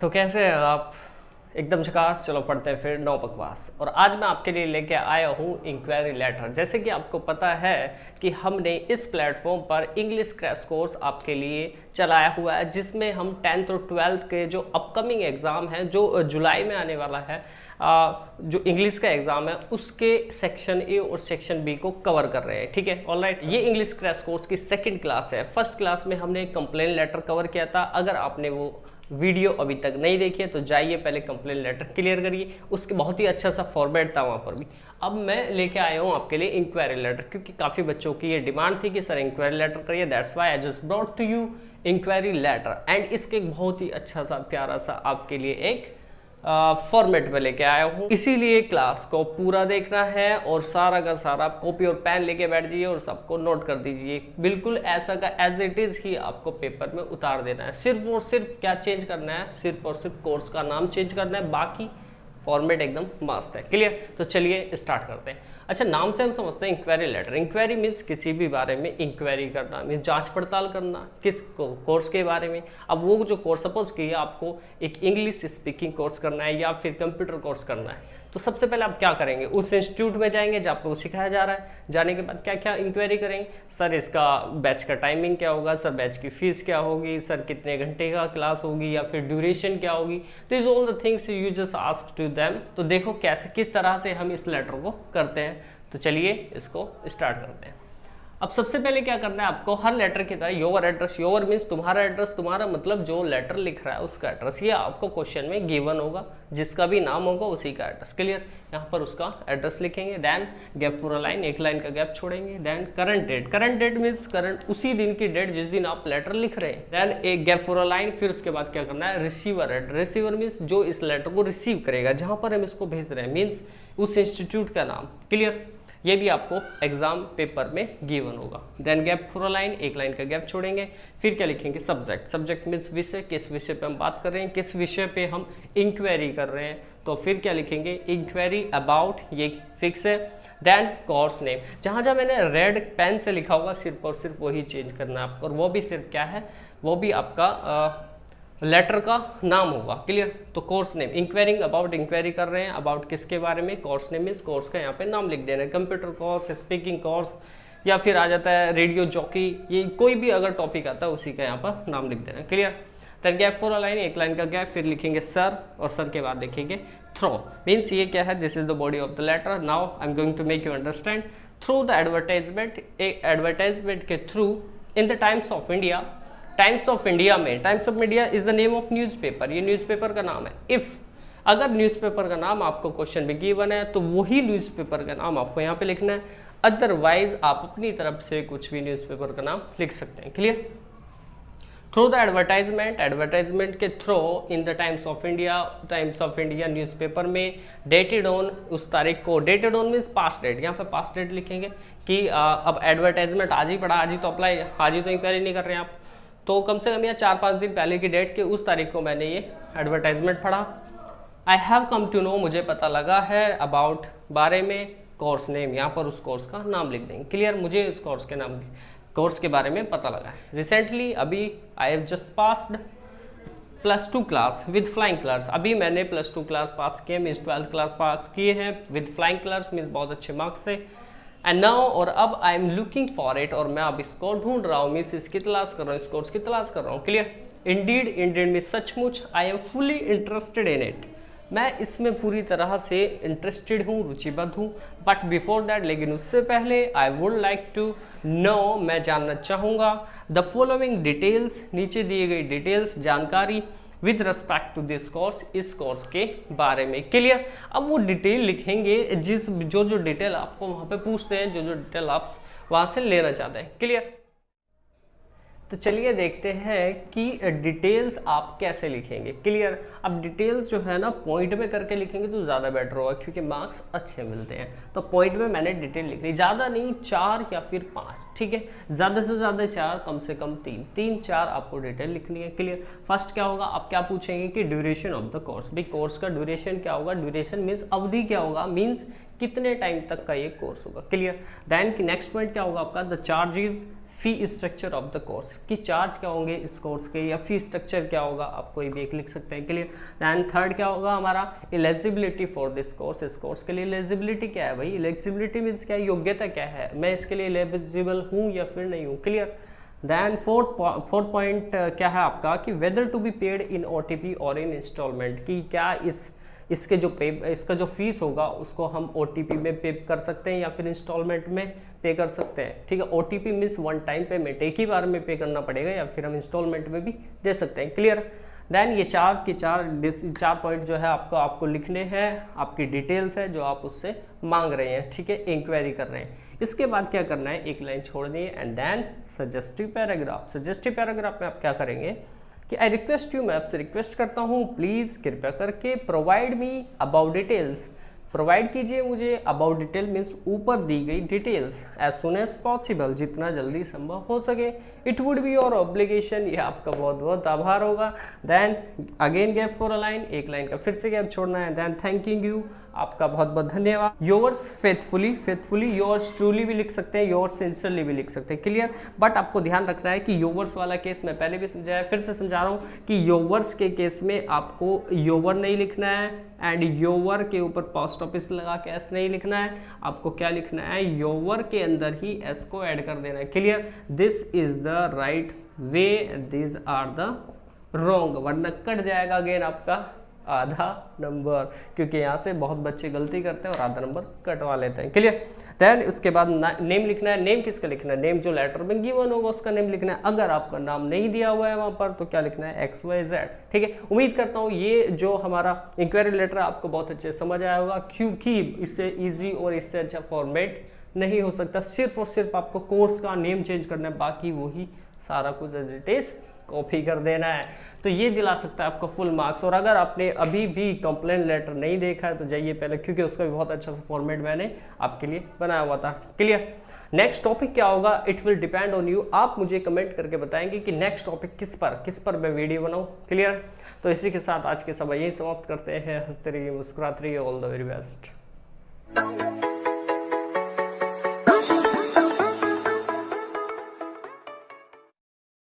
तो कैसे हैं आप? एकदम झकास। चलो पढ़ते हैं फिर, नो बकवास। और आज मैं आपके लिए लेके आया हूँ इंक्वायरी लेटर। जैसे कि आपको पता है कि हमने इस प्लेटफॉर्म पर इंग्लिश क्रैश कोर्स आपके लिए चलाया हुआ है, जिसमें हम 10th और 12th के जो अपकमिंग एग्ज़ाम है, जो जुलाई में आने वाला है, जो इंग्लिश का एग्जाम है, उसके सेक्शन ए और सेक्शन बी को कवर कर रहे हैं। ठीक है, ऑलराइट। ये इंग्लिश क्रैश कोर्स की सेकंड क्लास है। फर्स्ट क्लास में हमने कंप्लेन लेटर कवर किया था। अगर आपने वो वीडियो अभी तक नहीं देखी है तो जाइए पहले कंप्लेन लेटर क्लियर करिए, उसके बहुत ही अच्छा सा फॉर्मेट था वहाँ पर भी। अब मैं लेके आया हूँ आपके लिए इंक्वायरी लेटर, क्योंकि काफ़ी बच्चों की ये डिमांड थी कि सर इंक्वायरी लेटर करिए, that's why I just brought to you inquiry letter. And इसके एक बहुत ही अच्छा सा प्यारा सा आपके लिए एक फॉर्मेट में लेके आया हूँ। इसीलिए क्लास को पूरा देखना है और सारा का सारा कॉपी और पेन लेके बैठ जाइए और सबको नोट कर दीजिए। बिल्कुल ऐसा का एज इट इज ही आपको पेपर में उतार देना है। सिर्फ और सिर्फ क्या चेंज करना है, सिर्फ और सिर्फ कोर्स का नाम चेंज करना है, बाकी फॉर्मेट एकदम मस्त है। क्लियर? तो चलिए स्टार्ट करते हैं। अच्छा, नाम से हम समझते हैं इंक्वायरी लेटर। इंक्वायरी मीन्स किसी भी बारे में इंक्वायरी करना, मीन्स जांच पड़ताल करना किस कोर्स के बारे में। अब वो जो कोर्स सपोज कि आपको एक इंग्लिश स्पीकिंग कोर्स करना है या फिर कंप्यूटर कोर्स करना है, तो सबसे पहले आप क्या करेंगे, उस इंस्टीट्यूट में जाएंगे जहाँ आपको सिखाया जा रहा है। जाने के बाद क्या क्या इंक्वायरी करेंगे, सर इसका बैच का टाइमिंग क्या होगा, सर बैच की फीस क्या होगी, सर कितने घंटे का क्लास होगी या फिर ड्यूरेशन क्या होगी। This all the things you just ask to them. तो देखो कैसे किस तरह से हम इस लेटर को करते हैं। तो चलिए इसको स्टार्ट करते हैं। अब सबसे पहले क्या करना है आपको, हर लेटर की तरह योर एड्रेस, योर मीन्स तुम्हारा एड्रेस, तुम्हारा मतलब जो लेटर लिख रहा है उसका एड्रेस, ये आपको क्वेश्चन में गिवन होगा, जिसका भी नाम होगा उसी का एड्रेस। क्लियर? यहाँ पर उसका एड्रेस लिखेंगे, then gap for a line, एक लाइन का गैप छोड़ेंगे, then current date. Current date means current उसी दिन की डेट जिस दिन आप लेटर लिख रहे हैं, देन एक गैप फॉर अ लाइन। फिर उसके बाद क्या करना है, रिसीवर एड्रेस। रिसीवर मीन्स जो इस लेटर को रिसीव करेगा, जहाँ पर हम इसको भेज रहे हैं, मीन्स उस इंस्टीट्यूट का नाम। क्लियर? ये भी आपको एग्जाम पेपर में गिवन होगा। Then gap for a line, एक लाइन का गैप छोड़ेंगे। फिर क्या लिखेंगे, सब्जेक्ट। सब्जेक्ट मीन्स विषय, किस विषय पे हम बात कर रहे हैं, किस विषय पे हम इंक्वायरी कर रहे हैं। तो फिर क्या लिखेंगे, इंक्वायरी अबाउट, ये फिक्स है। देन कोर्स नेम, जहाँ जहाँ मैंने रेड पेन से लिखा होगा सिर्फ और सिर्फ वही चेंज करना है आपको, और वो भी सिर्फ क्या है, वो भी आपका लेटर का नाम होगा। क्लियर? तो course name, inquiring about, inquiry कर रहे हैं अबाउट किसके बारे में, कोर्स नेम मीन्स कोर्स का यहाँ पे नाम लिख देना है। कंप्यूटर कोर्स, स्पीकिंग कोर्स, या फिर आ जाता है रेडियो जॉकी, ये कोई भी अगर टॉपिक आता है उसी का यहाँ पर नाम लिख देना है। Clear? Then gap for a line, एक लाइन का गैप, फिर लिखेंगे सर, और सर के बाद लिखेंगे थ्रो। मीन्स ये क्या है, this is the body of the letter. Now I am going to make you understand. Through the advertisement, एक एडवर्टाइजमेंट के through in the Times of India. Times of India में, Times of India is the name of newspaper, ये newspaper का नाम है। If अगर newspaper का नाम आपको क्वेश्चन में गिवन है तो वही न्यूज़पेपर का नाम आपको यहाँ पे लिखना है। अदरवाइज आप अपनी तरफ से कुछ भी न्यूज़पेपर का नाम लिख सकते हैं। Clear? Through the advertisement, advertisement के through in the Times of India, Times of India newspaper में, डेटेड ऑन, उस तारीख को, dated on means past date, यहाँ पे पास्ट डेट लिखेंगे कि अब एडवर्टाइजमेंट आज ही पड़ा, आज ही तो अप्लाई, आज ही तो इंक्वायरी नहीं कर रहे हैं आप, तो कम से कम या 4-5 दिन पहले की डेट के उस तारीख को मैंने ये एडवर्टाइजमेंट पढ़ा। I have come to know, मुझे पता लगा है, अबाउट, बारे में, कोर्स नेम, यहाँ पर उस कोर्स का नाम लिख देंगे। क्लियर? मुझे इस कोर्स के नाम, कोर्स के बारे में पता लगा है। रिसेंटली, अभी I have just passed +2 class with flying colours. अभी मैंने +2 क्लास पास किए, मीन्स 12th क्लास पास किए हैं विद फ्लाइंग कलर्स, मीन्स बहुत अच्छे मार्क्स से। एंड नाउ, और अब I am looking for it, और मैं अब इसको ढूंढ रहा हूँ, मीन्स इसकी तलाश कर रहा हूँ, इस कोर्स की तलाश कर रहा हूँ। क्लियर? इंडीड, इंडीड मीन्स सचमुच, I am fully interested in it, मैं इसमें पूरी तरह से इंटरेस्टेड हूँ, रुचिबद्ध हूँ। बट बिफोर दैट, लेकिन उससे पहले, I would like to know, मैं जानना चाहूँगा, द फॉलोइंग डिटेल्स, नीचे दिए गई डिटेल्स, जानकारी, with respect to this course, इस कोर्स के बारे में। क्लियर? अब वो डिटेल लिखेंगे जिस जो डिटेल आपको वहाँ पे पूछते हैं, जो डिटेल आप वहाँ से लेना चाहते हैं। क्लियर? तो चलिए देखते हैं कि डिटेल्स आप कैसे लिखेंगे। क्लियर? अब डिटेल्स जो है ना पॉइंट में करके लिखेंगे तो ज़्यादा बेटर होगा, क्योंकि मार्क्स अच्छे मिलते हैं। तो पॉइंट में मैंने डिटेल लिख ली, ज़्यादा नहीं, 4 या फिर 5, ठीक है, ज़्यादा से ज़्यादा 4, कम से कम 3-4 आपको डिटेल लिखनी है। क्लियर? फर्स्ट क्या होगा, आप क्या पूछेंगे कि ड्यूरेशन ऑफ द कोर्स, भाई कोर्स का ड्यूरेशन क्या होगा, ड्यूरेशन मीन्स अवधि क्या होगा, मीन्स कितने टाइम तक का ये कोर्स होगा। क्लियर? देन की नेक्स्ट पॉइंट क्या होगा आपका, the charges, fee structure of the course, कि चार्ज क्या होंगे इस कोर्स के या फी स्ट्रक्चर क्या होगा, आप कोई भी एक लिख सकते हैं, क्लियर। दैन थर्ड क्या होगा हमारा, एलिजिबिलिटी फॉर दिस कोर्स, इस कोर्स के लिए एलिजिबिलिटी क्या है भाई, एलिजिबिलिटी मीन्स क्या है, योग्यता क्या है, मैं इसके लिए एलिजिबल हूँ या फिर नहीं हूँ, क्लियर। दैन फोर्थ पॉइंट क्या है आपका कि whether to be paid in OTP और इन इंस्टॉलमेंट, कि क्या इसका जो फीस होगा उसको हम OTP में पे कर सकते हैं या फिर इंस्टॉलमेंट में पे कर सकते हैं, ठीक है। OTP means one time payment, एक ही बार में पे करना पड़ेगा, या फिर हम इंस्टॉलमेंट में भी दे सकते हैं, क्लियर। देन ये चार पॉइंट जो है आपको लिखने हैं, आपकी डिटेल्स है जो आप उससे मांग रहे हैं, ठीक है, इंक्वायरी कर रहे हैं। इसके बाद क्या करना है, एक लाइन छोड़नी है, and then suggestive paragraph. Suggestive paragraph में आप क्या करेंगे कि आई रिक्वेस्ट यू, मैं आपसे रिक्वेस्ट करता हूँ, प्लीज़ कृपया करके provide me about details, provide कीजिए मुझे अबाउट डिटेल मीन्स ऊपर दी गई details as soon as possible, जितना जल्दी संभव हो सके। It would be your obligation, ये आपका बहुत बहुत आभार होगा। Then again gap for a line, एक लाइन का फिर से गैप छोड़ना है। देन थैंकिंग यू, आपका बहुत बहुत धन्यवाद। योर्स फेथफुली योर्स ट्रूली भी लिख सकते हैं, योर्स सिंसियरली भी लिख सकते हैं, क्लियर। बट आपको ध्यान रखना है कि योवर्स वाला केस मैं पहले भी समझाया, फिर से समझा रहा हूँ कि योवर्स के केस में आपको योवर नहीं लिखना है, एंड योवर के ऊपर पोस्ट ऑफिस लगा के एस नहीं लिखना है, आपको क्या लिखना है, योवर के अंदर ही एस को ऐड कर देना है, clear. This is the right way, this are the wrong, वरना कट जाएगा अगेन आपका आधा नंबर, क्योंकि यहाँ से बहुत बच्चे गलती करते हैं और आधा नंबर कटवा लेते हैं, क्लियर। देन उसके बाद नेम लिखना है। नेम किसका लिखना है, नेम जो लेटर में गिवन होगा उसका नेम लिखना है। अगर आपका नाम नहीं दिया हुआ है वहाँ पर तो क्या लिखना है, XYZ, ठीक है। उम्मीद करता हूँ ये जो हमारा इंक्वायरी लेटर आपको बहुत अच्छे समझ आया होगा, क्योंकि इससे ईजी और इससे अच्छा फॉर्मेट नहीं हो सकता। सिर्फ और सिर्फ आपको कोर्स का नेम चेंज करना है, बाकी वही सारा कुछ एज इट इज कॉपी कर देना है, तो ये दिला सकता है आपको फुल मार्क्स। और अगर आपने अभी भी कंप्लेंट लेटर नहीं देखा है तो जाइए पहले, क्योंकि उसका भी बहुत अच्छा सा फॉर्मेट मैंने आपके लिए बनाया हुआ था, क्लियर। नेक्स्ट टॉपिक क्या होगा, it will depend on you, आप मुझे कमेंट करके बताएंगे कि नेक्स्ट टॉपिक किस पर मैं वीडियो बनाऊं, क्लियर। तो इसी के साथ आज के समय यही समाप्त करते हैं। हंसते रहिए, मुस्कुराते रहिए, ऑल द वेरी बेस्ट।